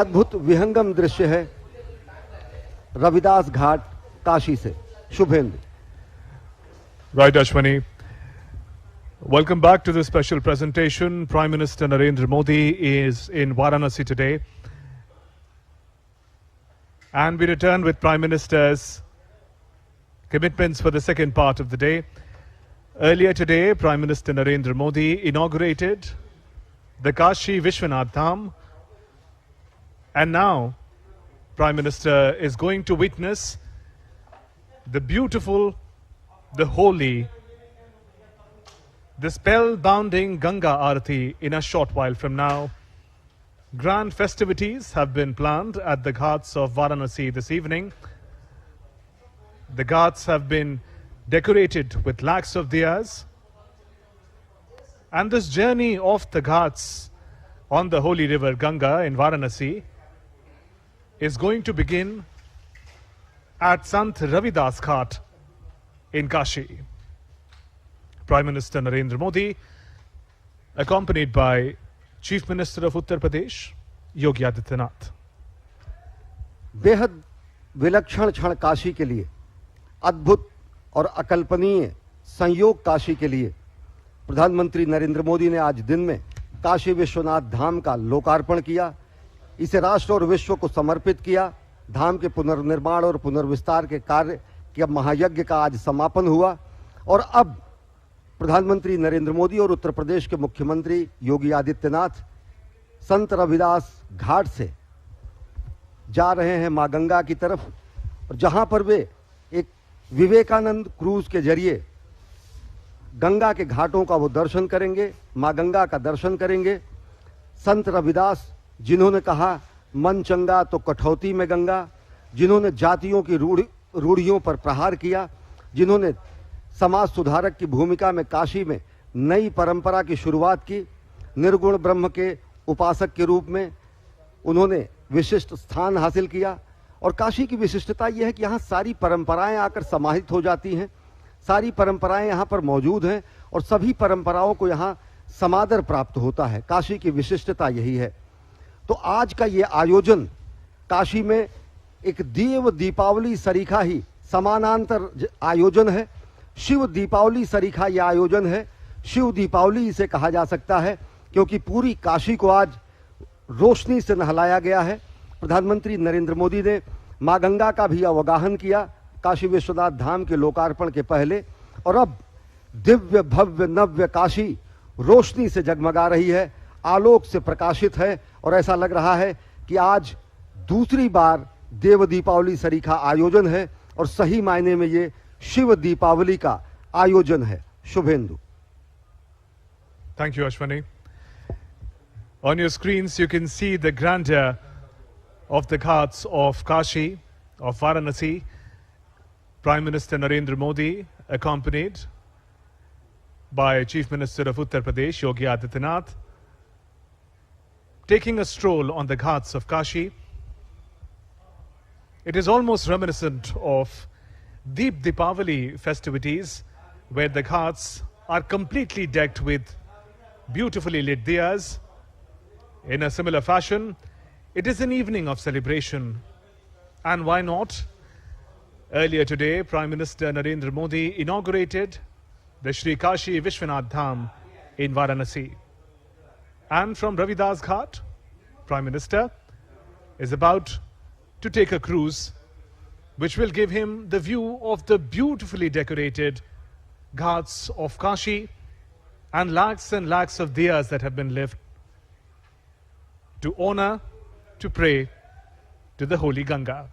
अद्भुत विहंगम दृश्य है रविदास घाट काशी से। Suvendu. Right, Ashwani. Welcome back to this special presentation. Prime Minister Narendra Modi is in Varanasi today. And we return with Prime Minister's commitments for the second part of the day. Earlier today, Prime Minister Narendra Modi inaugurated the Kashi Vishwanath Dham. And now, Prime Minister is going to witness the beautiful, the holy, the spellbounding Ganga Aarati in a short while from now. Grand festivities have been planned at the ghats of Varanasi this evening. The ghats have been decorated with lakhs of diyas. And this journey of the ghats on the holy river Ganga in Varanasi is going to begin at Sant Ravidas Ghat in Kashi. Prime Minister Narendra Modi, accompanied by Chief Minister of Uttar Pradesh, Yogi Adityanath. बेहद विलक्षण क्षण काशी के लिए, अद्भुत और अकल्पनीय संयोग काशी के लिए प्रधानमंत्री नरेंद्र मोदी ने आज दिन में काशी विश्वनाथ धाम का लोकार्पण किया। इसे राष्ट्र और विश्व को समर्पित किया। धाम के पुनर्निर्माण और पुनर्विस्तार के कार्य के महायज्ञ का आज समापन हुआ और अब प्रधानमंत्री नरेंद्र मोदी और उत्तर प्रदेश के मुख्यमंत्री योगी आदित्यनाथ संत रविदास घाट से जा रहे हैं मां गंगा की तरफ, और जहां पर वे एक विवेकानंद क्रूज के जरिए गंगा के घाटों का वो दर्शन करेंगे, मां गंगा का दर्शन करेंगे। संत रविदास जिन्होंने कहा मन चंगा तो कठौती में गंगा, जिन्होंने जातियों की रूढ़ियों पर प्रहार किया, जिन्होंने समाज सुधारक की भूमिका में काशी में नई परंपरा की शुरुआत की, निर्गुण ब्रह्म के उपासक के रूप में उन्होंने विशिष्ट स्थान हासिल किया। और काशी की विशिष्टता यह है कि यहाँ सारी परंपराएं आकर समाहित हो जाती हैं, सारी परंपराएं यहाँ पर मौजूद हैं और सभी परंपराओं को यहाँ समादर प्राप्त होता है। काशी की विशिष्टता यही है। तो आज का ये आयोजन काशी में एक देव दीपावली सरीखा ही समानांतर आयोजन है। शिव दीपावली सरीखा यह आयोजन है। शिव दीपावली इसे कहा जा सकता है क्योंकि पूरी काशी को आज रोशनी से नहलाया गया है। प्रधानमंत्री नरेंद्र मोदी ने मां गंगा का भी अवगाहन किया काशी विश्वनाथ धाम के लोकार्पण के पहले, और अब दिव्य भव्य नव्य काशी रोशनी से जगमगा रही है, आलोक से प्रकाशित है और ऐसा लग रहा है कि आज दूसरी बार देव दीपावली सरीखा आयोजन है और सही मायने में ये शिव दीपावली का आयोजन है। Suvendu. Thank you, Ashwani. On your screens, you can see the grandeur of the ghats of Kashi, of Varanasi. Prime Minister Narendra Modi, accompanied by Chief Minister of Uttar Pradesh, Yogi Adityanath, taking a stroll on the ghats of Kashi. It is almost reminiscent of Deep Deepavali festivities, where the ghats are completely decked with beautifully lit diyas. In a similar fashion, it is an evening of celebration. And why not? Earlier today, Prime Minister Narendra Modi inaugurated the Shri Kashi Vishwanath Dham in Varanasi. And from Ravidas Ghat, Prime Minister is about to take a cruise which will give him the view of the beautifully decorated ghats of Kashi and lakhs of diyas that have been lit to honor, to pray to the holy Ganga.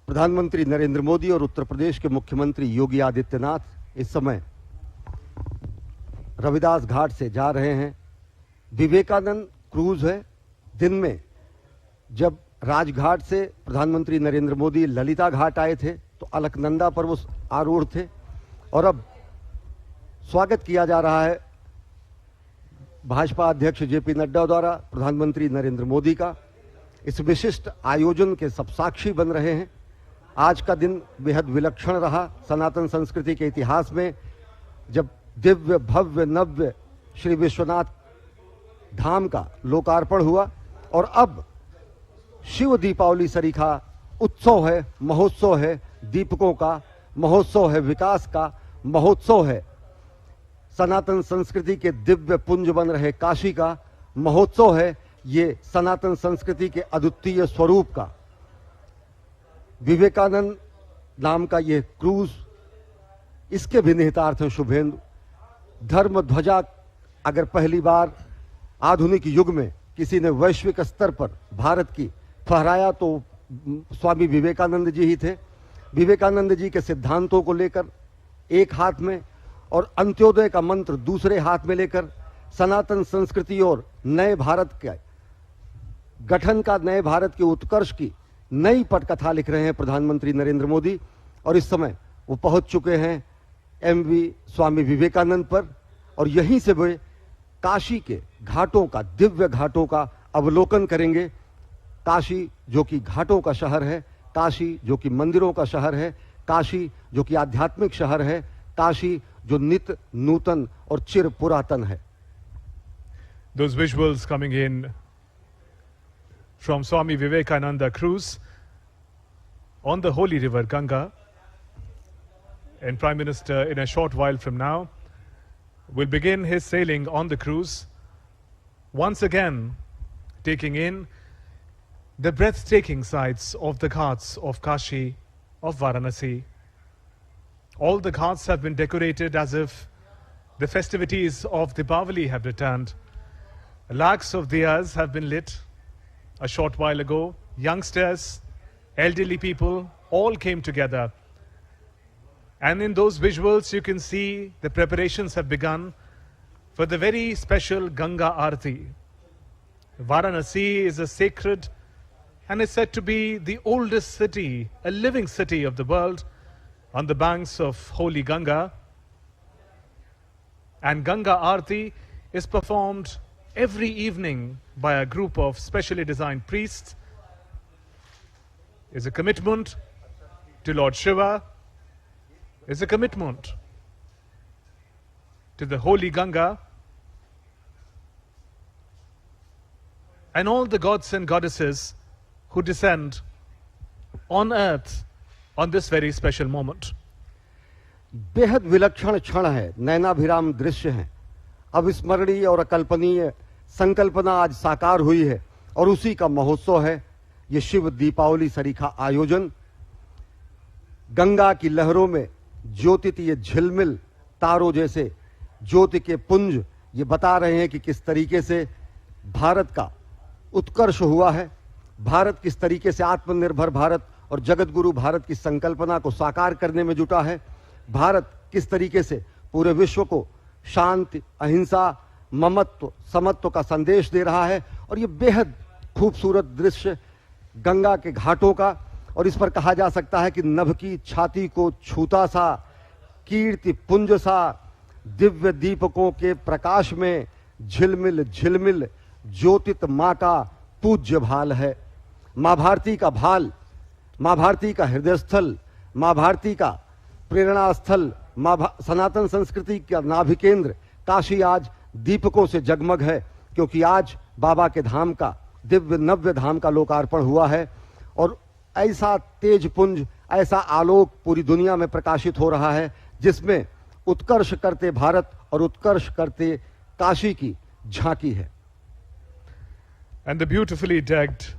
प्रधानमंत्री नरेंद्र मोदी और उत्तर प्रदेश के मुख्यमंत्री योगी आदित्यनाथ इस समय रविदास घाट से जा रहे हैं। विवेकानंद क्रूज है। दिन में जब राजघाट से प्रधानमंत्री नरेंद्र मोदी ललिता घाट आए थे तो अलकनंदा पर वो आरूढ़ थे, और अब स्वागत किया जा रहा है भाजपा अध्यक्ष जेपी नड्डा द्वारा प्रधानमंत्री नरेंद्र मोदी का। इस विशिष्ट आयोजन के सब साक्षी बन रहे हैं। आज का दिन बेहद विलक्षण रहा सनातन संस्कृति के इतिहास में, जब दिव्य भव्य नव्य श्री विश्वनाथ धाम का लोकार्पण हुआ और अब शिव दीपावली सरीखा उत्सव है, महोत्सव है, दीपकों का महोत्सव है, विकास का महोत्सव है, सनातन संस्कृति के दिव्य पुंज बन रहे काशी का महोत्सव है, ये सनातन संस्कृति के अद्वितीय स्वरूप का। विवेकानंद नाम का ये क्रूज, इसके भी निहितार्थ हैं शुभेंदु। धर्म ध्वजा अगर पहली बार आधुनिक युग में किसी ने वैश्विक स्तर पर भारत की फहराया तो स्वामी विवेकानंद जी ही थे। विवेकानंद जी के सिद्धांतों को लेकर एक हाथ में और अंत्योदय का मंत्र दूसरे हाथ में लेकर सनातन संस्कृति और नए भारत के गठन का, नए भारत के उत्कर्ष की नई पटकथा लिख रहे हैं प्रधानमंत्री नरेंद्र मोदी। और इस समय वो पहुंच चुके हैं एमवी स्वामी विवेकानंद पर और यहीं से वे काशी के घाटों का, दिव्य घाटों का अवलोकन करेंगे। काशी जो कि घाटों का शहर है, काशी जो कि मंदिरों का शहर है, काशी जो कि आध्यात्मिक शहर है, काशी जो नित्य नूतन और चिर पुरातन है। Those visuals coming in from Swami Vivekananda cruise on the holy river Ganga, and Prime Minister in a short while from now will begin his sailing on the cruise, once again taking in the breathtaking sights of the ghats of Kashi, of Varanasi. All the ghats have been decorated as if the festivities of Deepavali have returned. Lakhs of diyas have been lit a short while ago. Youngsters, elderly people, all came together. And in those visuals you can see the preparations have begun for the very special Ganga Aarti. Varanasi is a sacred and is said to be the oldest city, a living city of the world on the banks of holy Ganga. And Ganga Aarti is performed every evening by a group of specially designed priests. Is a commitment to Lord Shiva, is a commitment to the holy Ganga and all the gods and goddesses who descend on earth on this very special moment. बेहद विलक्षण क्षण है, नैनाभिराम दृश्य है, अविस्मरणीय और अकल्पनीय संकल्पना आज साकार हुई है और उसी का महोत्सव है ये शिव दीपावली सरीखा आयोजन। गंगा की लहरों में ज्योतित ये झिलमिल तारों जैसे ज्योति के पुंज ये बता रहे हैं कि किस तरीके से भारत का उत्कर्ष हुआ है, भारत किस तरीके से आत्मनिर्भर भारत और जगत गुरु भारत की संकल्पना को साकार करने में जुटा है, भारत किस तरीके से पूरे विश्व को शांति, अहिंसा, ममत्व, समत्व का संदेश दे रहा है। और ये बेहद खूबसूरत दृश्य गंगा के घाटों का, और इस पर कहा जा सकता है कि नभ की छाती को छूता सा, कीर्ति पुंज सा, दिव्य दीपकों के प्रकाश में झिलमिल झिलमिल ज्योतित मां का पूज्य भाल है। मां भारती का भाल, मां भारती का हृदय स्थल, मां भारती का प्रेरणा स्थल, सनातन संस्कृति का नाभि केंद्र काशी आज दीपकों से जगमग है, क्योंकि आज बाबा के धाम का, दिव्य नव्य धाम का लोकार्पण हुआ है और ऐसा तेज पुंज, ऐसा आलोक पूरी दुनिया में प्रकाशित हो रहा है जिसमें उत्कर्ष करते भारत और उत्कर्ष करते काशी की झांकी है। And the beautifully decked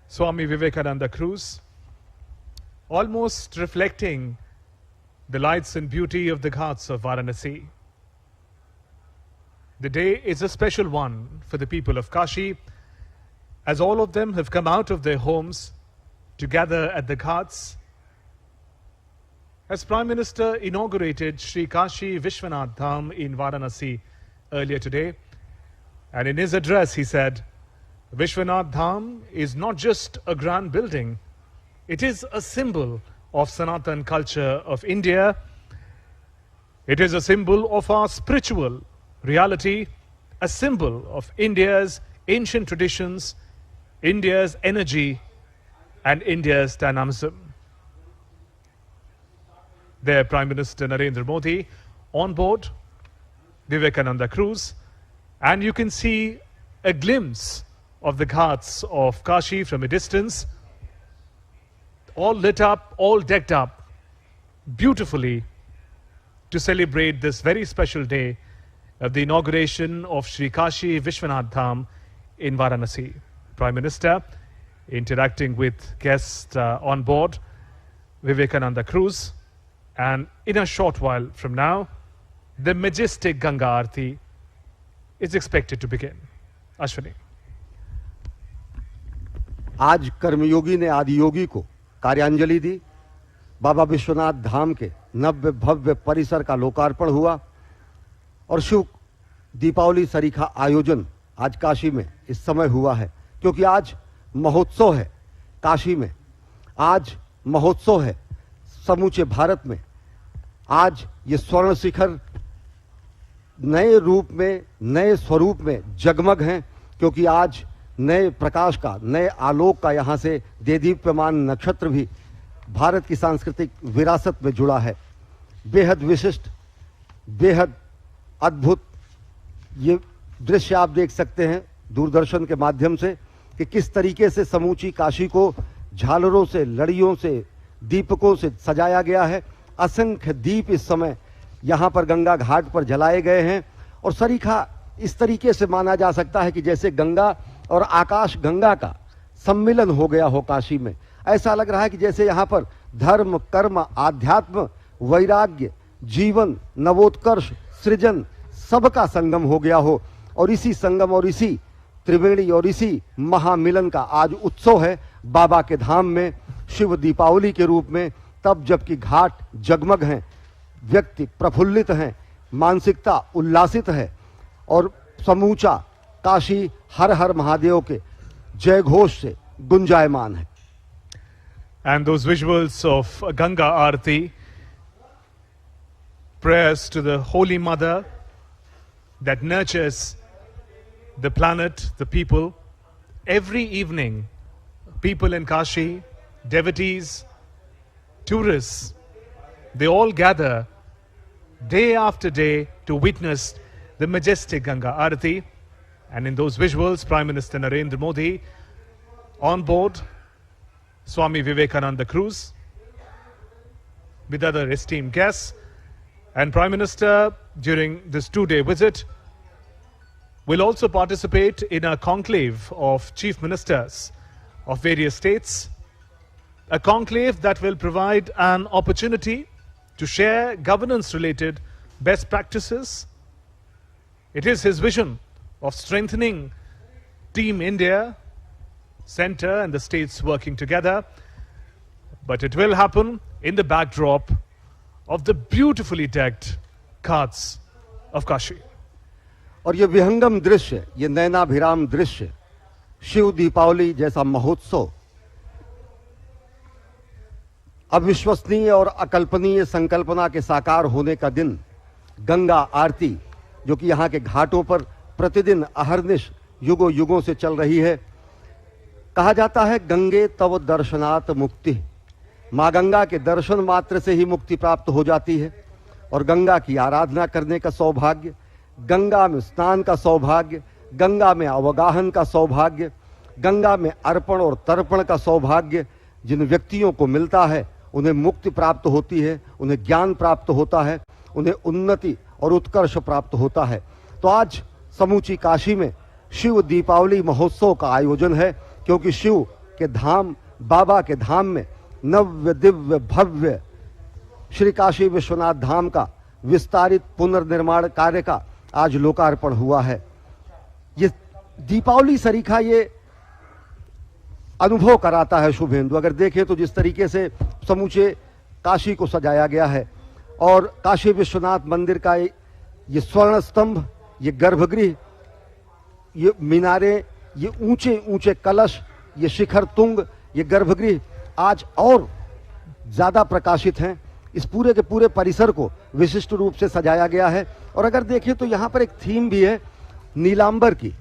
Swami Vivekananda cruise, almost reflecting the lights and beauty of the ghats of Varanasi. The day is a special one for the people of Kashi, as all of them have come out of their homes to gather at the ghats. As Prime Minister inaugurated Sri Kashi Vishwanath Dham in Varanasi earlier today, and in his address he said, Vishwanath Dham is not just a grand building, it is a symbol of Sanatan culture of India. It is a symbol of our spiritual reality, a symbol of India's ancient traditions, India's energy, and India's dynamism. There, Prime Minister Narendra Modi on board Vivekananda cruise, and you can see a glimpse of the ghats of Kashi from a distance, all lit up, all decked up beautifully to celebrate this very special day of the inauguration of Sri Kashi Vishwanath Dham in Varanasi. Prime Minister interacting with guests on board Vivekananda cruise, and in a short while from now, the majestic Ganga Aarti is expected to begin. Ashwini. आज कर्मयोगी ने आदियोगी को कार्यांजलि दी। बाबा विश्वनाथ धाम के नव्य भव्य परिसर का लोकार्पण हुआ और शिव दीपावली सरीखा आयोजन आज काशी में इस समय हुआ है, क्योंकि आज महोत्सव है काशी में, आज महोत्सव है समूचे भारत में। आज ये स्वर्ण शिखर नए रूप में, नए स्वरूप में जगमग हैं, क्योंकि आज नए प्रकाश का, नए आलोक का यहाँ से देदीप्यमान नक्षत्र भी भारत की सांस्कृतिक विरासत में जुड़ा है। बेहद विशिष्ट, बेहद अद्भुत ये दृश्य आप देख सकते हैं दूरदर्शन के माध्यम से कि किस तरीके से समूची काशी को झालरों से, लड़ियों से, दीपकों से सजाया गया है। असंख्य दीप इस समय यहाँ पर गंगा घाट पर जलाए गए हैं और सरीखा इस तरीके से माना जा सकता है कि जैसे गंगा और आकाश गंगा का सम्मिलन हो गया हो काशी में। ऐसा लग रहा है कि जैसे यहाँ पर धर्म, कर्म, आध्यात्म, वैराग्य, जीवन, नवोत्कर्ष, सृजन सबका संगम हो गया हो। और इसी संगम और इसी त्रिवेणी और इसी महामिलन का आज उत्सव है बाबा के धाम में, शिव दीपावली के रूप में। तब जबकि घाट जगमग हैं, व्यक्ति प्रफुल्लित हैं, मानसिकता उल्लासित है और समूचा काशी हर हर महादेव के जय घोष से गुंजायमान है। And those visuals of Ganga Aarti, prayers to the Holy Mother that nurtures the planet, the people. Every evening, people in Kashi, devotees, tourists, they all gather day after day to witness the majestic Ganga Aarti. And in those visuals, Prime Minister Narendra Modi on board Swami Vivekananda cruise with other esteemed guests. And Prime Minister, during this 2-day visit, will also participate in a conclave of chief ministers of various states, a conclave that will provide an opportunity to share governance-related best practices. It is his vision of strengthening Team India, Centre and the states working together. But it will happen in the backdrop of the beautifully decked ghats of Kashi. और ये विहंगम दृश्य, ये नयनाभिराम दृश्य, शिव दीपावली जैसा महोत्सव, अविश्वसनीय और अकल्पनीय संकल्पना के साकार होने का दिन, गंगा आरती जो कि यहाँ के घाटों पर प्रतिदिन अहर्निश युगों युगों से चल रही है। कहा जाता है गंगे तव दर्शनात् मुक्ति, माँ गंगा के दर्शन मात्र से ही मुक्ति प्राप्त हो जाती है। और गंगा की आराधना करने का सौभाग्य, गंगा में स्नान का सौभाग्य, गंगा में अवगाहन का सौभाग्य, गंगा में अर्पण और तर्पण का सौभाग्य जिन व्यक्तियों को मिलता है उन्हें मुक्ति प्राप्त होती है, उन्हें ज्ञान प्राप्त होता है, उन्हें उन्नति और उत्कर्ष प्राप्त होता है। तो आज समूची काशी में शिव दीपावली महोत्सव का आयोजन है, क्योंकि शिव के धाम, बाबा के धाम में नव्य दिव्य भव्य श्री काशी विश्वनाथ धाम का विस्तारित पुनर्निर्माण कार्य का आज लोकार्पण हुआ है। ये दीपावली सरीखा ये अनुभव कराता है शुभेंदु। अगर देखें तो जिस तरीके से समूचे काशी को सजाया गया है और काशी विश्वनाथ मंदिर का ये स्वर्ण स्तंभ, ये गर्भगृह, ये मीनारे, ये ऊंचे ऊंचे कलश, ये शिखर तुंग, ये गर्भगृह आज और ज़्यादा प्रकाशित हैं। इस पूरे के पूरे परिसर को विशिष्ट रूप से सजाया गया है। और अगर देखें तो यहाँ पर एक थीम भी है नीलांबर की,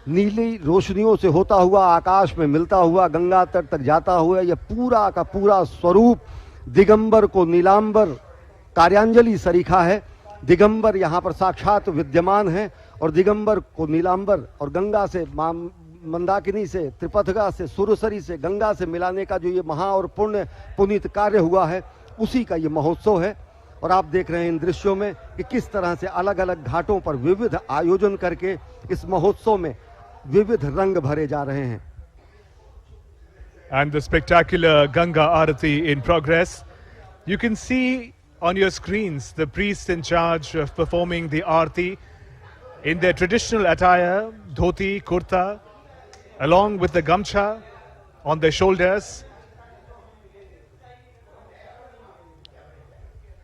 नीली रोशनियों से होता हुआ आकाश में मिलता हुआ गंगा तट तक जाता हुआ यह पूरा का पूरा स्वरूप दिगंबर को नीलांबर कार्यांजलि सरीखा है। दिगंबर यहाँ पर साक्षात विद्यमान है और दिगंबर को नीलांबर और गंगा से मां मंदाकिनी से, त्रिपथगा से, सुरसरी से, गंगा से मिलाने का जो ये महा और पुनीत कार्य हुआ है, उसी का ये महोत्सव है। और आप देख रहे हैं इन दृश्यों में कि किस तरह से अलग अलग घाटों पर विविध आयोजन करके इस महोत्सव में विविध रंग भरे जा रहे हैं। And the spectacular Ganga Aarati in progress. You can see on your screens the priests in charge of performing the Aarti in their traditional attire, dhoti, kurta, along with the gamcha on their shoulders.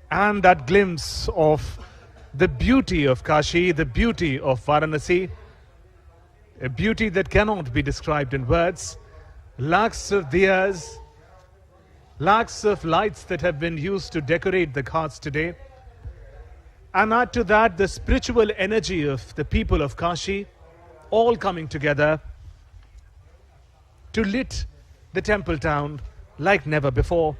And that glimpse of the beauty of Kashi, the beauty of Varanasi, a beauty that cannot be described in words. Lakhs of diyas, lakhs of lights that have been used to decorate the ghats today. And add to that the spiritual energy of the people of Kashi, all coming together to lit the temple town like never before.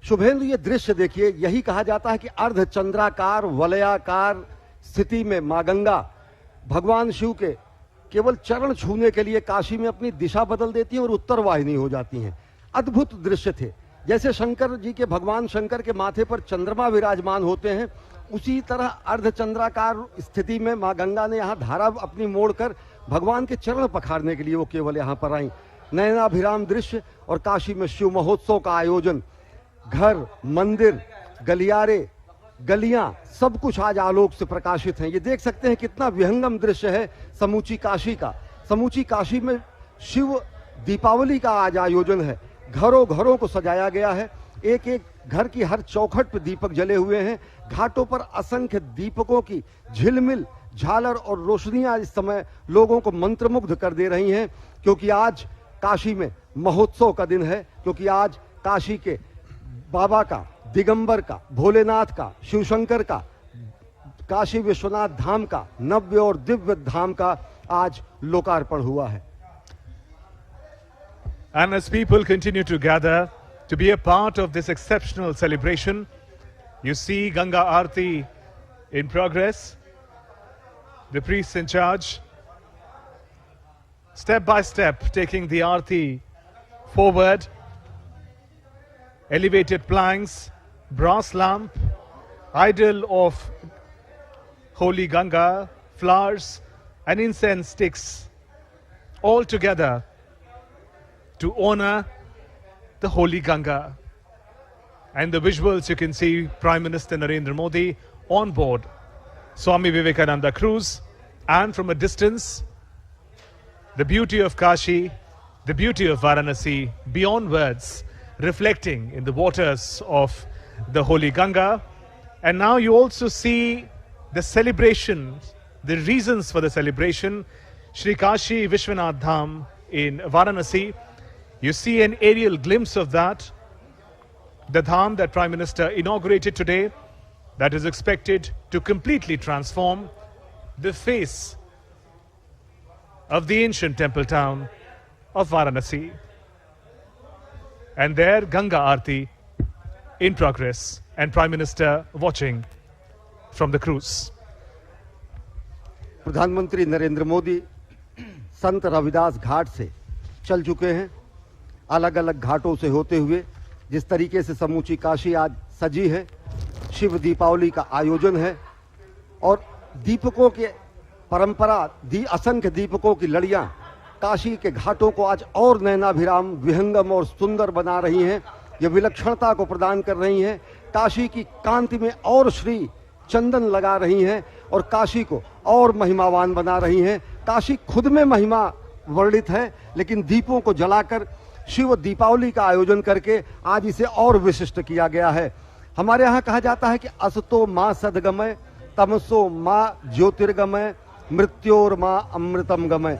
Suvendu, ये दृश्य देखिए, यही कहा जाता है कि अर्धचंद्राकार वलयाकार स्थिति में मां गंगा भगवान शिव के केवल चरण छूने के लिए काशी में अपनी दिशा बदल देती हैं और उत्तर वाहिनी हो जाती हैं। अद्भुत दृश्य थे। जैसे शंकर जी के, भगवान शंकर के माथे पर चंद्रमा विराजमान होते हैं, उसी तरह अर्धचंद्राकार स्थिति में मां गंगा ने यहाँ धारा अपनी मोड़कर भगवान के चरण पखारने के लिए वो केवल यहाँ पर आई। नयनाभिराम दृश्य और काशी में शिव महोत्सव का आयोजन, घर, मंदिर, गलियारे, गलियां, सब कुछ आज आलोक से प्रकाशित हैं। ये देख सकते हैं कितना विहंगम दृश्य है समूची काशी का। समूची काशी में शिव दीपावली का आज आयोजन है। घरों घरों को सजाया गया है। एक एक घर की हर चौखट पर दीपक जले हुए हैं। घाटों पर असंख्य दीपकों की झिलमिल झालर और रोशनियां इस समय लोगों को मंत्रमुग्ध कर दे रही हैं, क्योंकि आज काशी में महोत्सव का दिन है। क्योंकि आज काशी के बाबा का, दिगंबर का, भोलेनाथ का, शिवशंकर का, काशी विश्वनाथ धाम का, नव्य और दिव्य धाम का आज लोकार्पण हुआ है। And as people continue to gather to be a part of this exceptional celebration, you see Ganga Aarti in progress. The priests in charge, step by step, taking the Aarti forward. Elevated planks, brass lamp, idol of Holy Ganga, flowers and incense sticks, all together to honor the Holy Ganga. And the visuals you can see Prime Minister Narendra Modi on board Swami Vivekananda cruise, and from a distance the beauty of Kashi, the beauty of Varanasi beyond words, reflecting in the waters of the Holy Ganga. And now you also see the celebration, the reasons for the celebration, Sri Kashi Vishwanath Dham in Varanasi. You see an aerial glimpse of that, the Dham that Prime Minister inaugurated today, that is expected to completely transform the face of the ancient temple town of Varanasi. And there Ganga Aarti in progress and Prime Minister watching from the cruise. प्रधानमंत्री नरेंद्र मोदी संत रविदास घाट से चल चुके हैं। अलग अलग घाटों से होते हुए जिस तरीके से समूची काशी आज सजी है, शिव दीपावली का आयोजन है और दीपकों के परंपरा, असंख्य दीपकों की लड़ियां काशी के घाटों को आज और नयनाभिराम, विहंगम और सुंदर बना रही हैं। ये विलक्षणता को प्रदान कर रही हैं। काशी की कांति में और श्री चंदन लगा रही हैं और काशी को और महिमावान बना रही हैं। काशी खुद में महिमा वर्णित है, लेकिन दीपों को जलाकर शिव दीपावली का आयोजन करके आज इसे और विशिष्ट किया गया है। हमारे यहाँ कहा जाता है कि असतो माँ सदगमय, तमसो माँ ज्योतिर्गमय, मृत्योर माँ अमृतम गमय।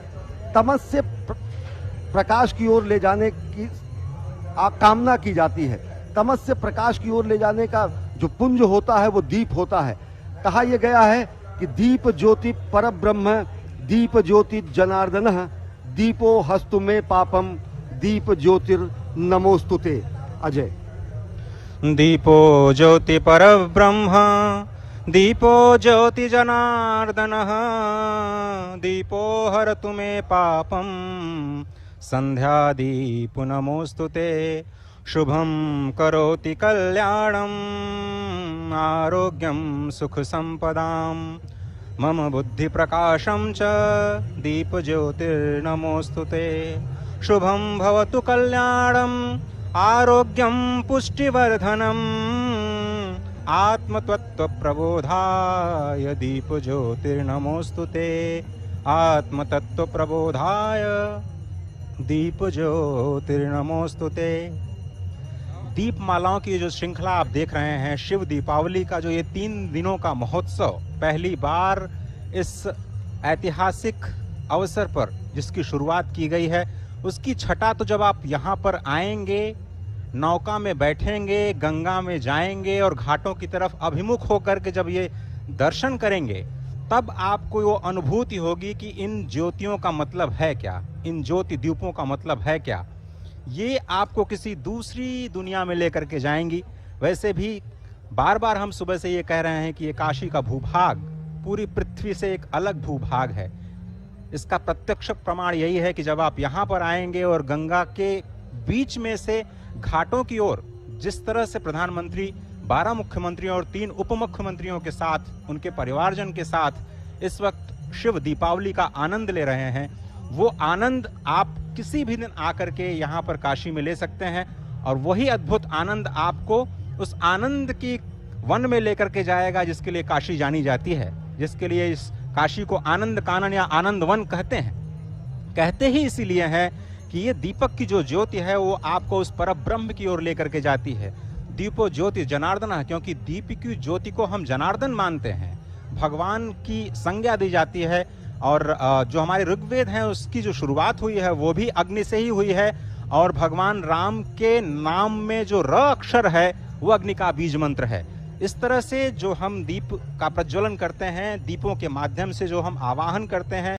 तमस से प्रकाश की ओर ले जाने की कामना की जाती है। तमस से प्रकाश की ओर ले जाने का जो पुंज होता है वो दीप होता है। कहा यह गया है कि दीप ज्योति परब्रह्म, दीप ज्योति जनार्दनः, दीपो हस्तु में पापम, दीप ज्योतिर नमोस्तुते। अजय। दीपो ज्योति परब्रह्म, दीपो ज्योति जनार्दनः दीपो हरतु मे पापं संध्यादीपो नमोऽस्तु ते शुभं करोति कल्याणम् आरोग्यं सुख संपदाम् मम बुद्धि प्रकाशं च दीप ज्योतिर्नमोऽस्तु ते शुभं भवतु कल्याणम् आरोग्यं पुष्टिवर्धनम् आत्मतत्त्वप्रबोधाय दीप ज्योतिर्नमोऽस्तु ते आत्मतत्त्वप्रबोधाय दीप ज्योतिर्नमोऽस्तु ते। दीपमालाओं की जो श्रृंखला आप देख रहे हैं, शिव दीपावली का जो ये 3 दिनों का महोत्सव पहली बार इस ऐतिहासिक अवसर पर जिसकी शुरुआत की गई है, उसकी छटा तो जब आप यहाँ पर आएंगे, नौका में बैठेंगे, गंगा में जाएंगे और घाटों की तरफ अभिमुख होकर के जब ये दर्शन करेंगे, तब आपको वो अनुभूति होगी कि इन ज्योतियों का मतलब है क्या, इन ज्योति दीपों का मतलब है क्या। ये आपको किसी दूसरी दुनिया में लेकर के जाएंगी। वैसे भी बार बार हम सुबह से ये कह रहे हैं कि ये काशी का भूभाग पूरी पृथ्वी से एक अलग भूभाग है। इसका प्रत्यक्ष प्रमाण यही है कि जब आप यहाँ पर आएंगे और गंगा के बीच में से घाटों की ओर जिस तरह से प्रधानमंत्री 12 मुख्यमंत्रियों और 3 उप मुख्यमंत्रियों के साथ, उनके परिवारजन के साथ इस वक्त शिव दीपावली का आनंद ले रहे हैं, वो आनंद आप किसी भी दिन आकर के यहाँ पर काशी में ले सकते हैं। और वही अद्भुत आनंद आपको उस आनंद की वन में लेकर के जाएगा जिसके लिए काशी जानी जाती है, जिसके लिए इस काशी को आनंद कानन या आनंद वन कहते हैं। कहते ही इसीलिए है कि ये दीपक की जो ज्योति है वो आपको उस परब्रह्म की ओर लेकर के जाती है। दीपो ज्योति जनार्दन, क्योंकि दीप की ज्योति को हम जनार्दन मानते हैं, भगवान की संज्ञा दी जाती है। और जो हमारे ऋग्वेद हैं उसकी जो शुरुआत हुई है वो भी अग्नि से ही हुई है। और भगवान राम के नाम में जो र अक्षर है वो अग्नि का बीज मंत्र है। इस तरह से जो हम दीप का प्रज्वलन करते हैं, दीपों के माध्यम से जो हम आवाहन करते हैं,